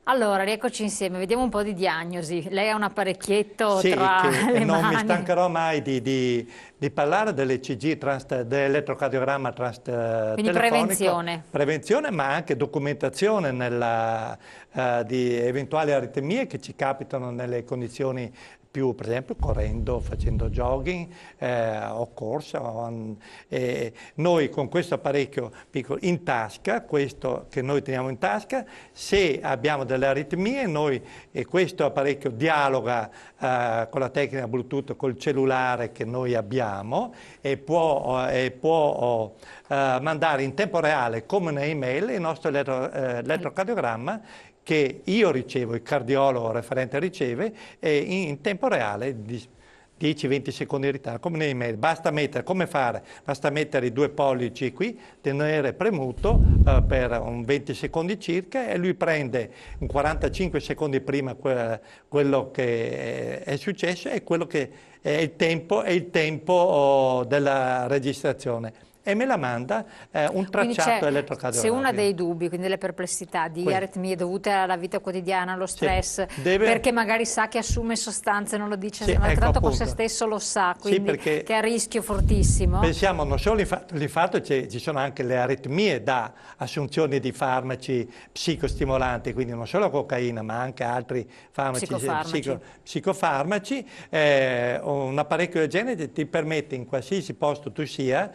Allora, rieccoci insieme, vediamo un po' di diagnosi. Lei ha un apparecchietto Sì, tra che le non mi mani. stancherò mai di parlare dell'ECG, dell'elettrocardiogramma Quindi telefonico, prevenzione. prevenzione, ma anche documentazione di eventuali aritmie che ci capitano nelle condizioni più, per esempio, correndo, facendo jogging o corsa. Noi con questo apparecchio piccolo in tasca, questo che noi teniamo in tasca, se abbiamo delle aritmie, questo apparecchio dialoga con la tecnica Bluetooth, col cellulare che noi abbiamo e può mandare in tempo reale, come un'email, il nostro elettrocardiogramma che io ricevo, il cardiologo referente riceve, e in tempo reale, di 10-20 secondi di ritardo, come un'email. Basta mettere i due pollici qui, tenere premuto per un 20 secondi circa e lui prende un 45 secondi prima quello che è successo e quello che è il tempo della registrazione. E me la manda un Quindi tracciato se uno ha elettrocardiografico. dei dubbi, quindi delle perplessità di aritmie dovute alla vita quotidiana, allo Sì, stress, perché magari sa che assume sostanze, non lo dice, sì, ma ecco, tanto con se appunto. stesso lo sa, Sì, quindi perché che è a rischio fortissimo. pensiamo non solo all'infarto, ci sono anche le aritmie da assunzione di farmaci psicostimolanti, quindi non solo cocaina, ma anche altri farmaci, psicofarmaci. Un apparecchio del genere ti permette in qualsiasi posto tu sia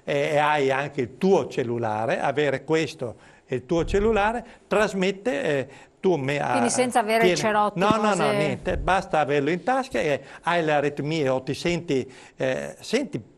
e hai anche il tuo cellulare, avere questo e il tuo cellulare trasmette Quindi senza avere il cerotti, no, cose... niente, basta averlo in tasca e hai le aritmie o ti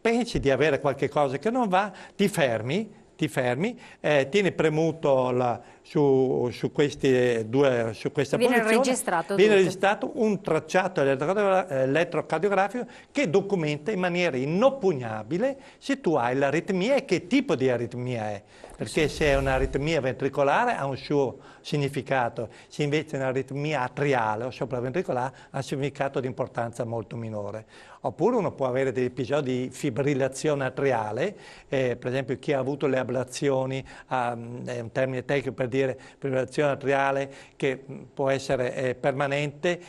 pensi di avere qualche cosa che non va, ti fermi, tieni premuto su questa Viene posizione, registrato viene tutto. registrato un tracciato elettrocardiografico che documenta in maniera inoppugnabile se tu hai l'aritmia e che tipo di aritmia è. Perché se è un'aritmia ventricolare ha un suo significato, se invece è un'aritmia atriale o sopraventricolare ha un significato di importanza molto minore. Oppure uno può avere degli episodi di fibrillazione atriale, per esempio chi ha avuto le ablazioni, è un termine tecnico per dire fibrillazione atriale che può essere permanente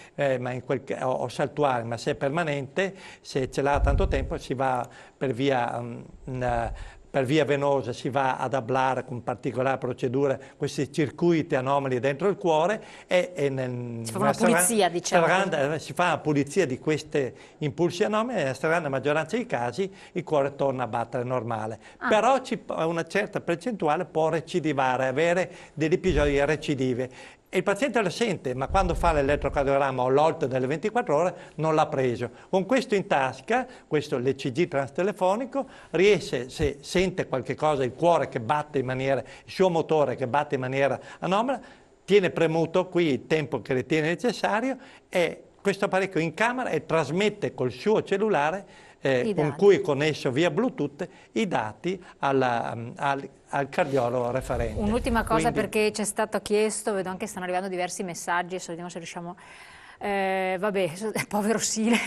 o saltuare, ma se è permanente, se ce l'ha tanto tempo, si va per via venosa, si va ad ablare con particolari procedure questi circuiti anomali dentro il cuore si fa una pulizia, diciamo. si fa una pulizia di questi impulsi anomali e nella stragrande maggioranza dei casi il cuore torna a battere normale. Però una certa percentuale può recidivare, avere degli episodi recidivi. E il paziente lo sente, ma quando fa l'elettrocardiogramma o l'OLT delle 24 ore non l'ha preso. Con questo in tasca, questo l'ECG transtelefonico, riesce, se sente qualche cosa, il cuore che batte il suo motore che batte in maniera anomala, tiene premuto qui il tempo che ritiene necessario e questo apparecchio in camera e trasmette col suo cellulare con cui è connesso via Bluetooth i dati al cardiologo referente. Un'ultima cosa, perché ci è stato chiesto, vedo anche che stanno arrivando diversi messaggi, adesso vediamo se riusciamo... vabbè, povero Sile,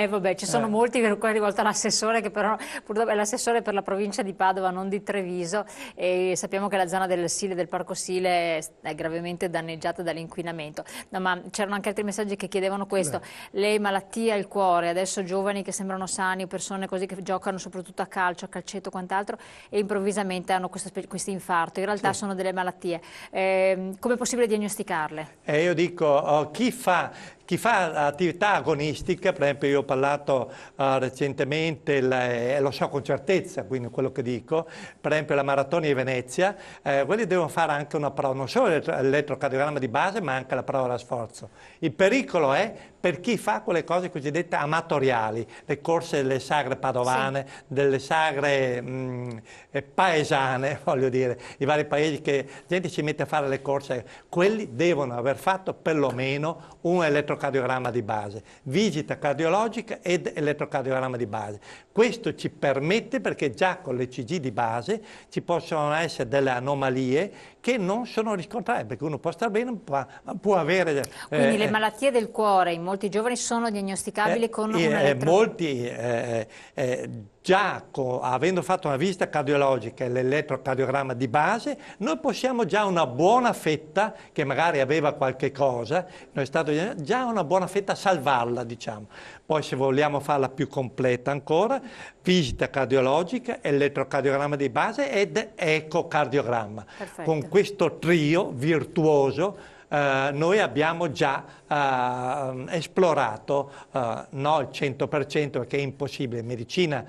vabbè, ci sono molti per cui è rivolto all'assessore, che però purtroppo è l'assessore per la provincia di Padova, non di Treviso, e sappiamo che la zona del Sile, del Parco Sile, è gravemente danneggiata dall'inquinamento. No, ma c'erano anche altri messaggi che chiedevano questo: le malattie al cuore, adesso giovani che sembrano sani, persone così che giocano soprattutto a calcio, a calcetto, quant'altro, e improvvisamente hanno questo infarto, in realtà sono delle malattie. Come è possibile diagnosticarle? Io dico, chi fa attività agonistica, per esempio io ho parlato recentemente, lo so con certezza, quindi quello che dico, per esempio la maratona di Venezia, quelli devono fare anche una prova, non solo l'elettrocardiogramma di base, ma anche la prova da sforzo. Il pericolo è per chi fa quelle cose cosiddette amatoriali, le corse delle sagre padovane, delle sagre paesane, voglio dire, i vari paesi che la gente si mette a fare le corse, quelli devono aver fatto perlomeno un elettrocardiogramma di base, visita cardiologica ed elettrocardiogramma di base. Questo ci permette, perché già con l'ECG di base ci possono essere delle anomalie che non sono riscontrabili, perché uno può stare bene, può avere... Quindi le malattie del cuore in molti giovani sono diagnosticabili con un elettrocardiogramma? Molti già avendo fatto una visita cardiologica e l'elettrocardiogramma di base, noi possiamo già una buona fetta, che magari aveva qualche cosa, noi è stato già una buona fetta salvarla, diciamo. Poi se vogliamo farla più completa ancora, visita cardiologica, elettrocardiogramma di base ed ecocardiogramma. Perfetto. Con questo trio virtuoso noi abbiamo già esplorato, no il 100% perché è impossibile, in medicina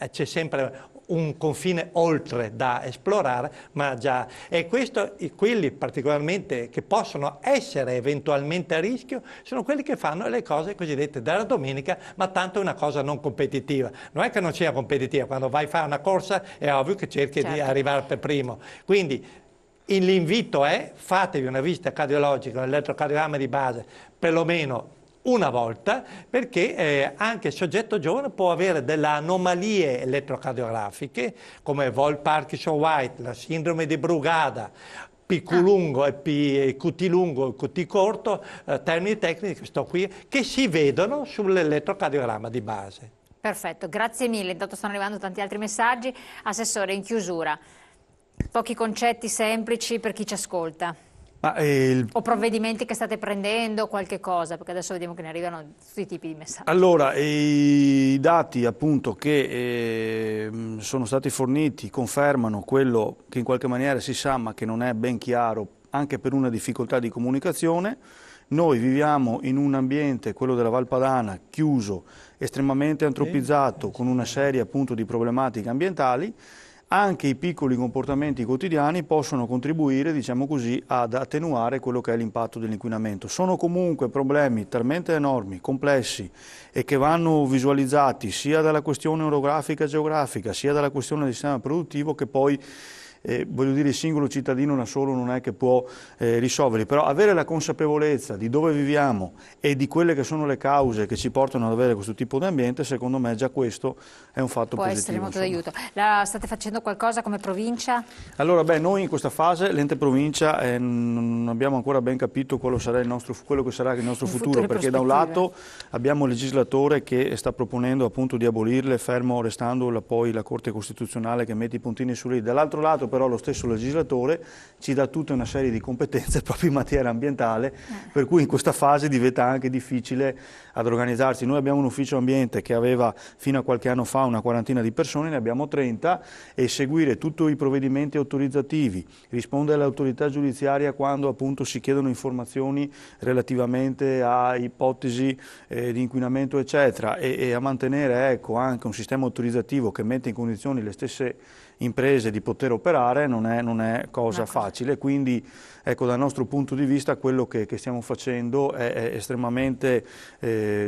c'è sempre un confine oltre da esplorare, ma già, e questo, quelli particolarmente che possono essere eventualmente a rischio, sono quelli che fanno le cose cosiddette della domenica, ma tanto è una cosa non competitiva. Non è che non sia competitiva, quando vai a fare una corsa è ovvio che cerchi di arrivare per primo. Quindi l'invito è: fatevi una visita cardiologica, un elettrocardiogramma di base perlomeno una volta, perché anche il soggetto giovane può avere delle anomalie elettrocardiografiche come Wolff-Parkinson-White, la sindrome di Brugada, PQ lungo e QT lungo e QT corto, termini tecnici che sto qui, che si vedono sull'elettrocardiogramma di base. Perfetto, grazie mille. Intanto stanno arrivando tanti altri messaggi. Assessore, in chiusura, pochi concetti semplici per chi ci ascolta. O provvedimenti che state prendendo, qualche cosa, perché adesso vediamo che ne arrivano tutti i tipi di messaggi. Allora, i dati appunto che sono stati forniti confermano quello che in qualche maniera si sa ma che non è ben chiaro anche per una difficoltà di comunicazione. Noi viviamo in un ambiente, quello della Val Padana, chiuso, estremamente antropizzato, con una serie appunto di problematiche ambientali. Anche i piccoli comportamenti quotidiani possono contribuire, diciamo così, ad attenuare quello che è l'impatto dell'inquinamento. Sono comunque problemi talmente enormi, complessi e che vanno visualizzati sia dalla questione orografica e geografica, sia dalla questione del sistema produttivo, che poi voglio dire, il singolo cittadino da solo non è che può risolverli, però avere la consapevolezza di dove viviamo e di quelle che sono le cause che ci portano ad avere questo tipo di ambiente, secondo me già questo è un fatto positivo. Può essere molto d'aiuto. State facendo qualcosa come provincia? Allora, noi in questa fase, l'ente provincia, non abbiamo ancora ben capito quello che sarà il nostro futuro, perché da un lato abbiamo il legislatore che sta proponendo appunto di abolirle, fermo restando poi la Corte Costituzionale che mette i puntini su i, dall'altro lato però lo stesso legislatore ci dà tutta una serie di competenze proprio in materia ambientale, per cui in questa fase diventa anche difficile ad organizzarsi. Noi abbiamo un ufficio ambiente che aveva fino a qualche anno fa una quarantina di persone, ne abbiamo 30, e seguire tutti i provvedimenti autorizzativi, rispondere all'autorità giudiziaria quando appunto si chiedono informazioni relativamente a ipotesi di inquinamento eccetera, e a mantenere ecco, anche un sistema autorizzativo che mette in condizioni le stesse imprese di poter operare non è cosa facile, quindi ecco, dal nostro punto di vista quello che stiamo facendo è estremamente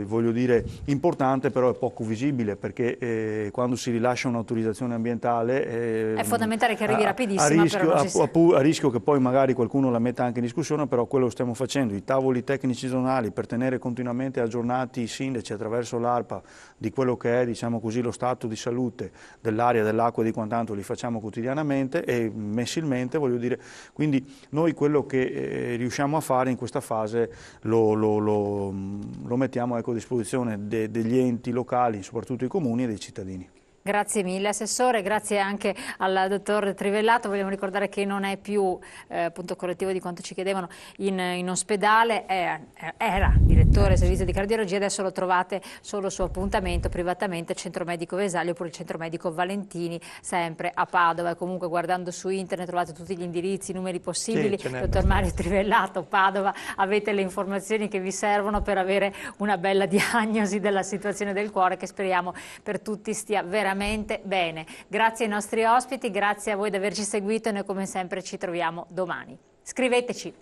voglio dire, importante, però è poco visibile, perché quando si rilascia un'autorizzazione ambientale è fondamentale che arrivi rapidissima, a rischio che poi magari qualcuno la metta anche in discussione, però quello che stiamo facendo, i tavoli tecnici zonali per tenere continuamente aggiornati i sindaci attraverso l'ARPA di quello che è, diciamo così, lo stato di salute dell'aria, dell'acqua e di quant'altro, li facciamo quotidianamente e mensilmente, voglio dire, quindi noi quello che riusciamo a fare in questa fase lo mettiamo ecco, a disposizione degli enti locali, soprattutto i comuni e dei cittadini. Grazie mille Assessore, grazie anche al dottor Trivellato. Vogliamo ricordare che non è più appunto correttivo di quanto ci chiedevano in ospedale, era direttore del servizio di cardiologia, adesso lo trovate solo su appuntamento privatamente, Centro Medico Vesalio oppure il Centro Medico Valentini, sempre a Padova, e comunque guardando su internet trovate tutti gli indirizzi, i numeri possibili. Sì, dottor Mario Trivellato, Padova, avete le informazioni che vi servono per avere una bella diagnosi della situazione del cuore, che speriamo per tutti stia veramente bene. Grazie ai nostri ospiti, grazie a voi di averci seguito e noi come sempre ci troviamo domani. Scriveteci.